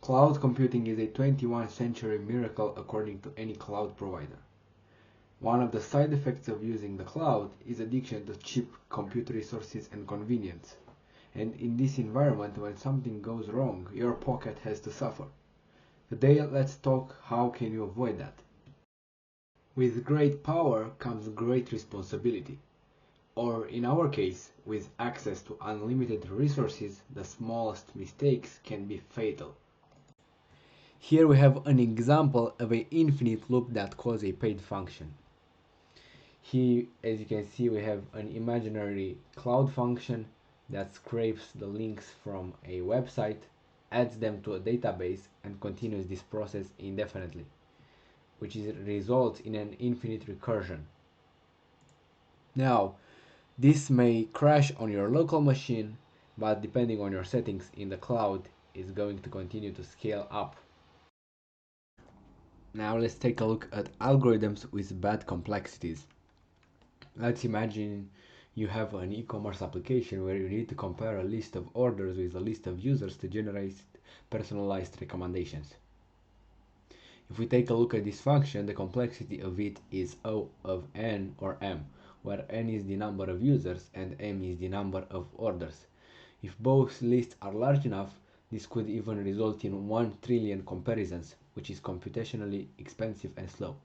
Cloud computing is a 21st century miracle according to any cloud provider. One of the side effects of using the cloud is addiction to cheap compute resources and convenience. And in this environment, when something goes wrong, your pocket has to suffer. Today, let's talk how can you avoid that. With great power comes great responsibility. Or in our case, with access to unlimited resources, the smallest mistakes can be fatal. Here we have an example of an infinite loop that calls a paid function. Here, as you can see, we have an imaginary cloud function that scrapes the links from a website, adds them to a database, and continues this process indefinitely, which results in an infinite recursion. Now, this may crash on your local machine, but depending on your settings in the cloud, it's going to continue to scale up. Now let's take a look at algorithms with bad complexities. Let's imagine you have an e-commerce application where you need to compare a list of orders with a list of users to generate personalized recommendations. If we take a look at this function, the complexity of it is O of n or m, where n is the number of users and m is the number of orders. If both lists are large enough, this could even result in 1 trillion comparisons, which is computationally expensive and slow.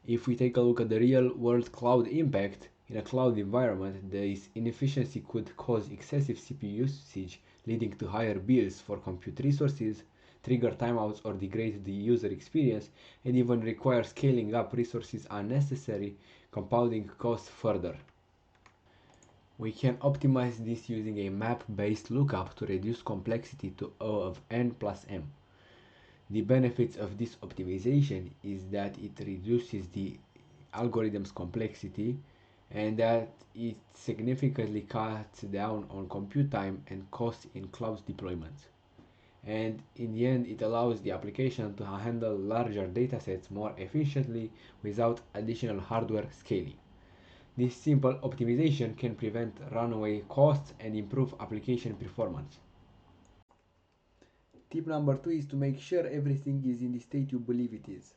If we take a look at the real-world cloud impact, in a cloud environment, this inefficiency could cause excessive CPU usage, leading to higher bills for compute resources, trigger timeouts or degrade the user experience, and even require scaling up resources unnecessary, compounding costs further. We can optimize this using a map-based lookup to reduce complexity to O of n plus m. The benefits of this optimization is that it reduces the algorithm's complexity and that it significantly cuts down on compute time and costs in cloud deployments. And in the end, it allows the application to handle larger datasets more efficiently without additional hardware scaling. This simple optimization can prevent runaway costs and improve application performance. Tip number 2 is to make sure everything is in the state you believe it is.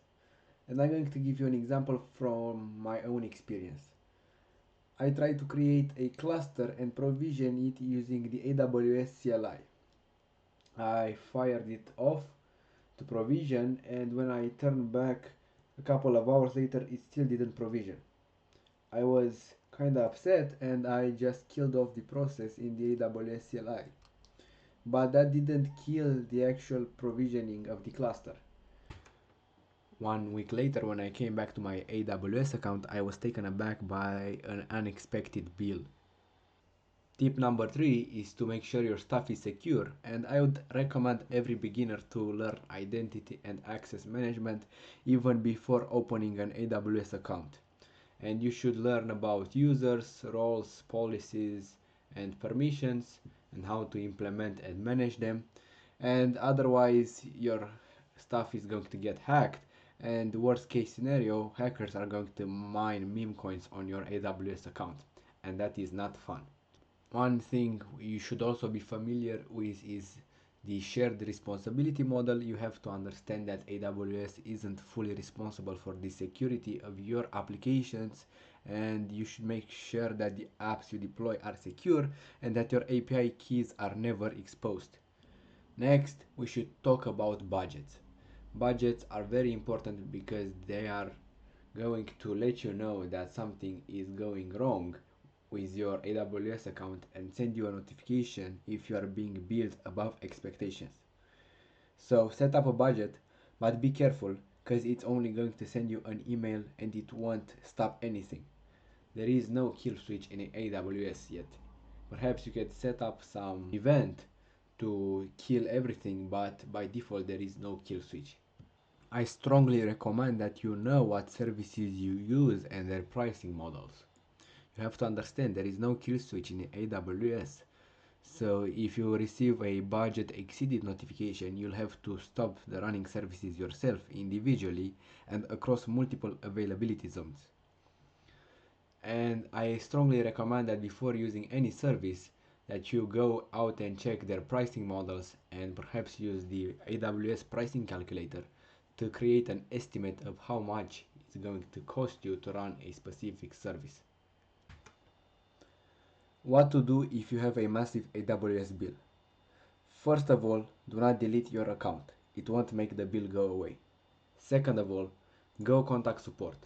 And I'm going to give you an example from my own experience. I tried to create a cluster and provision it using the AWS CLI. I fired it off to provision, and when I turned back a couple of hours later, it still didn't provision. I was kinda upset and I just killed off the process in the AWS CLI. But that didn't kill the actual provisioning of the cluster. 1 week later, when I came back to my AWS account, I was taken aback by an unexpected bill. Tip number 3 is to make sure your stuff is secure, and I would recommend every beginner to learn identity and access management even before opening an AWS account. And you should learn about users, roles, policies, and permissions, and how to implement and manage them. And otherwise, your stuff is going to get hacked, and worst case scenario, hackers are going to mine meme coins on your AWS account, and that is not fun. One thing you should also be familiar with is the shared responsibility model. You have to understand that AWS isn't fully responsible for the security of your applications, and you should make sure that the apps you deploy are secure and that your API keys are never exposed. Next, we should talk about budgets. Budgets are very important because they are going to let you know that something is going wrong with your AWS account and send you a notification if you are being billed above expectations. So set up a budget, but be careful because it's only going to send you an email and it won't stop anything. There is no kill switch in AWS yet. Perhaps you could set up some event to kill everything, but by default there is no kill switch. I strongly recommend that you know what services you use and their pricing models. You have to understand there is no kill switch in AWS. So if you receive a budget exceeded notification, you'll have to stop the running services yourself individually and across multiple availability zones. And I strongly recommend that before using any service, that you go out and check their pricing models and perhaps use the AWS pricing calculator to create an estimate of how much it's going to cost you to run a specific service. What to do if you have a massive AWS bill? First of all, do not delete your account. It won't make the bill go away. Second of all, go contact support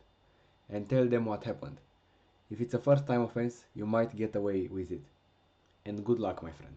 and tell them what happened. If it's a first time offense, you might get away with it. And good luck, my friend.